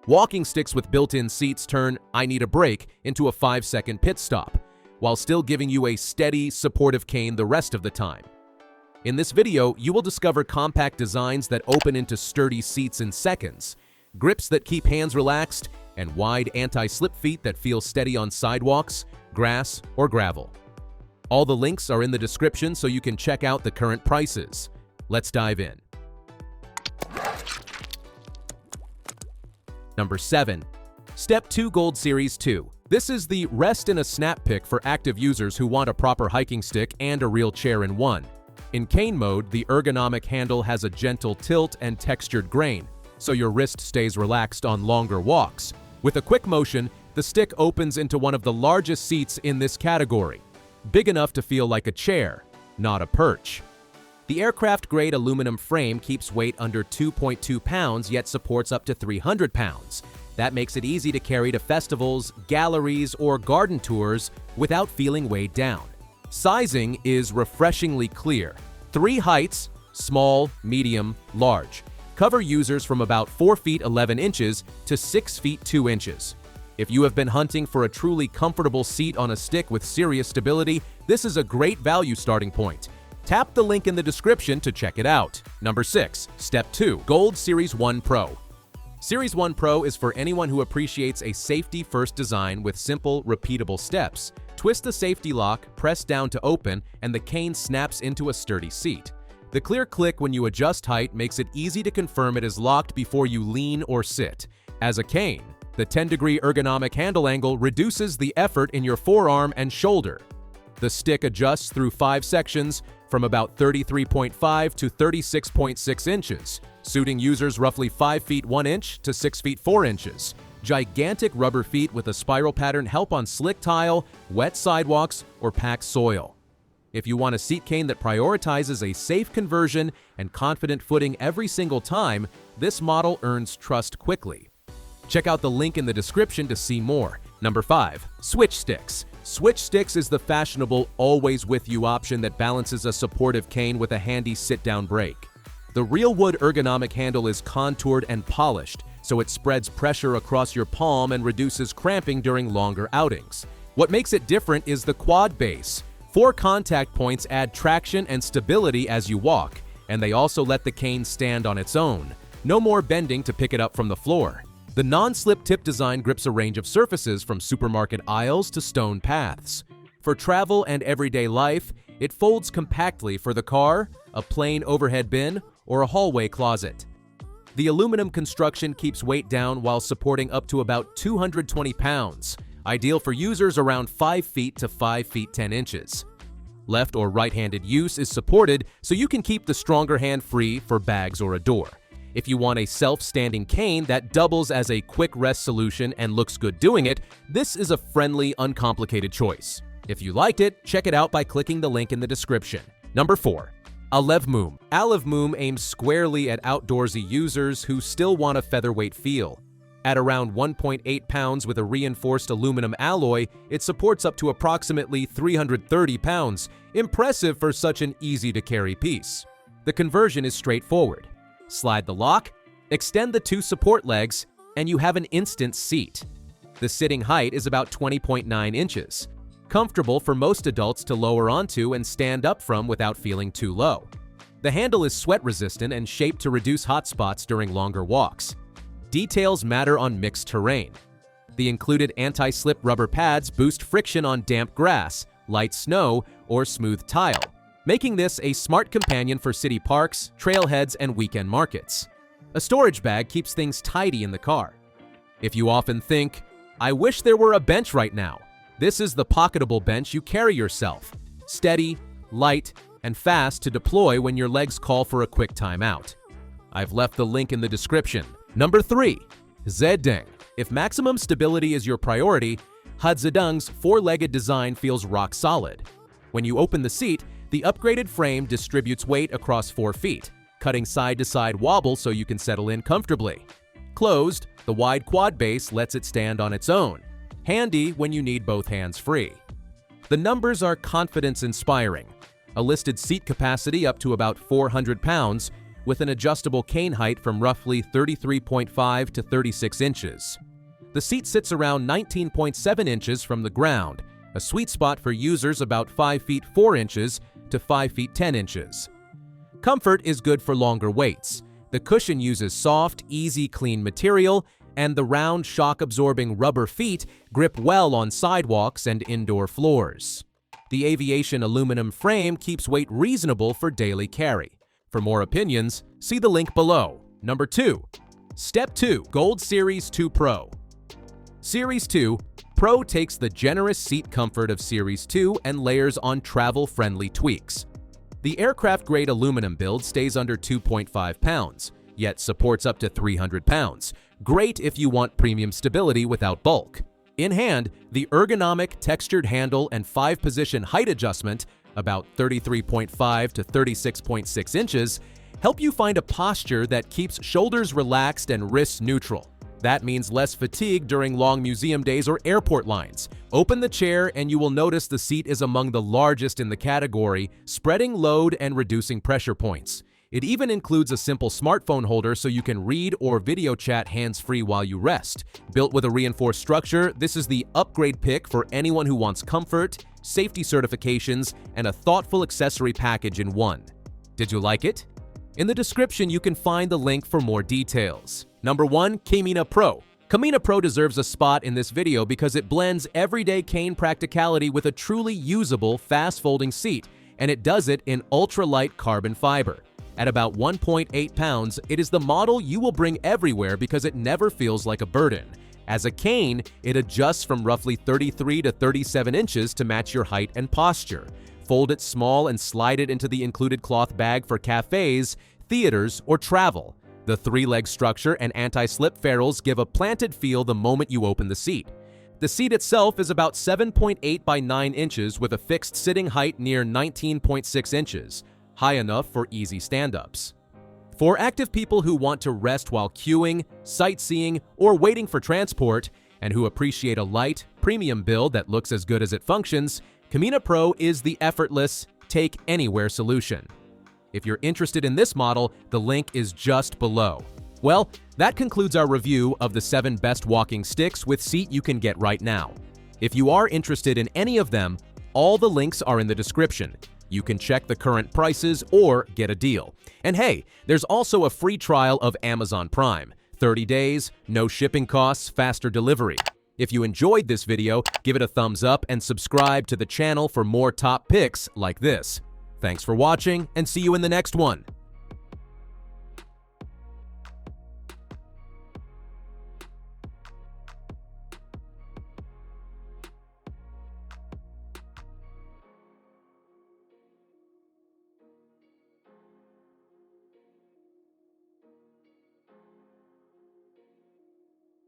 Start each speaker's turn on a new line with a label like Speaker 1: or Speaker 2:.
Speaker 1: Walking sticks with built-in seats turn "I need a break" into a 5-second pit stop, while still giving you a steady, supportive cane the rest of the time. In this video, you will discover compact designs that open into sturdy seats in seconds, grips that keep hands relaxed, and wide anti-slip feet that feel steady on sidewalks, grass, or gravel. All the links are in the description so you can check out the current prices. Let's dive in. Number 7. Step 2 Gold Series 2. This is the rest in a snap pick for active users who want a proper hiking stick and a real chair in one. In cane mode, the ergonomic handle has a gentle tilt and textured grain, so your wrist stays relaxed on longer walks. With a quick motion, the stick opens into one of the largest seats in this category, big enough to feel like a chair, not a perch. The aircraft-grade aluminum frame keeps weight under 2.2 pounds yet supports up to 300 pounds. That makes it easy to carry to festivals, galleries, or garden tours without feeling weighed down. Sizing is refreshingly clear. 3 heights, small, medium, large, cover users from about 4 feet 11 inches to 6 feet 2 inches. If you have been hunting for a truly comfortable seat on a stick with serious stability, this is a great value starting point. Tap the link in the description to check it out. Number 6. Step 2. Gold Series 1 Pro. Series 1 Pro is for anyone who appreciates a safety-first design with simple, repeatable steps. Twist the safety lock, press down to open, and the cane snaps into a sturdy seat. The clear click when you adjust height makes it easy to confirm it is locked before you lean or sit. As a cane, the 10-degree ergonomic handle angle reduces the effort in your forearm and shoulder. The stick adjusts through 5 sections from about 33.5 to 36.6 inches, suiting users roughly 5 feet 1 inch to 6 feet 4 inches. Gigantic rubber feet with a spiral pattern help on slick tile, wet sidewalks, or packed soil. If you want a seat cane that prioritizes a safe conversion and confident footing every single time, this model earns trust quickly. Check out the link in the description to see more. Number 5. Switch Sticks. Switch Sticks is the fashionable, always-with-you option that balances a supportive cane with a handy sit-down break. The real wood ergonomic handle is contoured and polished, so it spreads pressure across your palm and reduces cramping during longer outings. What makes it different is the quad base. 4 contact points add traction and stability as you walk, and they also let the cane stand on its own. No more bending to pick it up from the floor. The non-slip tip design grips a range of surfaces from supermarket aisles to stone paths. For travel and everyday life, it folds compactly for the car, a plain overhead bin, or a hallway closet. The aluminum construction keeps weight down while supporting up to about 220 pounds, ideal for users around 5 feet to 5 feet 10 inches. Left or right-handed use is supported so you can keep the stronger hand free for bags or a door. If you want a self-standing cane that doubles as a quick rest solution and looks good doing it, this is a friendly, uncomplicated choice. If you liked it, check it out by clicking the link in the description. Number 4. Alevmoom. Alevmoom aims squarely at outdoorsy users who still want a featherweight feel. At around 1.8 pounds with a reinforced aluminum alloy, it supports up to approximately 330 pounds, impressive for such an easy-to-carry piece. The conversion is straightforward. Slide the lock, extend the 2 support legs, and you have an instant seat. The sitting height is about 20.9 inches, comfortable for most adults to lower onto and stand up from without feeling too low. The handle is sweat-resistant and shaped to reduce hot spots during longer walks. Details matter on mixed terrain. The included anti-slip rubber pads boost friction on damp grass, light snow, or smooth tile, making this a smart companion for city parks, trailheads, and weekend markets. A storage bag keeps things tidy in the car. If you often think, "I wish there were a bench right now," this is the pocketable bench you carry yourself. Steady, light, and fast to deploy when your legs call for a quick timeout. I've left the link in the description. Number 3. Hzzedng. If maximum stability is your priority, Hzzedng's 4-legged design feels rock solid. When you open the seat, the upgraded frame distributes weight across 4 feet, cutting side-to-side wobble so you can settle in comfortably. Closed, the wide quad base lets it stand on its own, handy when you need both hands free. The numbers are confidence-inspiring. A listed seat capacity up to about 400 pounds, with an adjustable cane height from roughly 33.5 to 36 inches. The seat sits around 19.7 inches from the ground, a sweet spot for users about 5 feet 4 inches to 5 feet 10 inches. Comfort is good for longer waits. The cushion uses soft, easy, clean material, and the round, shock-absorbing rubber feet grip well on sidewalks and indoor floors. The aviation aluminum frame keeps weight reasonable for daily carry. For more opinions, see the link below. Number 2. Step 2. Gold Series 2 Pro. Series 2 Pro takes the generous seat comfort of Series 2 and layers on travel-friendly tweaks. The aircraft-grade aluminum build stays under 2.5 pounds, yet supports up to 300 pounds. Great if you want premium stability without bulk. In hand, the ergonomic textured handle and 5-position height adjustment, about 33.5 to 36.6 inches, help you find a posture that keeps shoulders relaxed and wrists neutral. That means less fatigue during long museum days or airport lines. Open the chair and you will notice the seat is among the largest in the category, spreading load and reducing pressure points. It even includes a simple smartphone holder so you can read or video chat hands-free while you rest. Built with a reinforced structure, this is the upgrade pick for anyone who wants comfort, safety certifications, and a thoughtful accessory package in one. Did you like it? In the description, you can find the link for more details. Number 1. Kmina Pro. Kmina Pro deserves a spot in this video because it blends everyday cane practicality with a truly usable, fast-folding seat, and it does it in ultralight carbon fiber. At about 1.8 pounds, it is the model you will bring everywhere because it never feels like a burden. As a cane, it adjusts from roughly 33 to 37 inches to match your height and posture. Fold it small and slide it into the included cloth bag for cafes, theaters, or travel. The 3-leg structure and anti-slip ferrules give a planted feel the moment you open the seat. The seat itself is about 7.8 by 9 inches with a fixed sitting height near 19.6 inches, high enough for easy stand-ups. For active people who want to rest while queuing, sightseeing, or waiting for transport, and who appreciate a light, premium build that looks as good as it functions, Kmina Pro is the effortless, take-anywhere solution. If you're interested in this model, the link is just below. Well, that concludes our review of the 7 best walking sticks with seat you can get right now. If you are interested in any of them, all the links are in the description. You can check the current prices or get a deal. And hey, there's also a free trial of Amazon Prime. 30 days, no shipping costs, faster delivery. If you enjoyed this video, give it a thumbs up and subscribe to the channel for more top picks like this. Thanks for watching, and see you in the next one.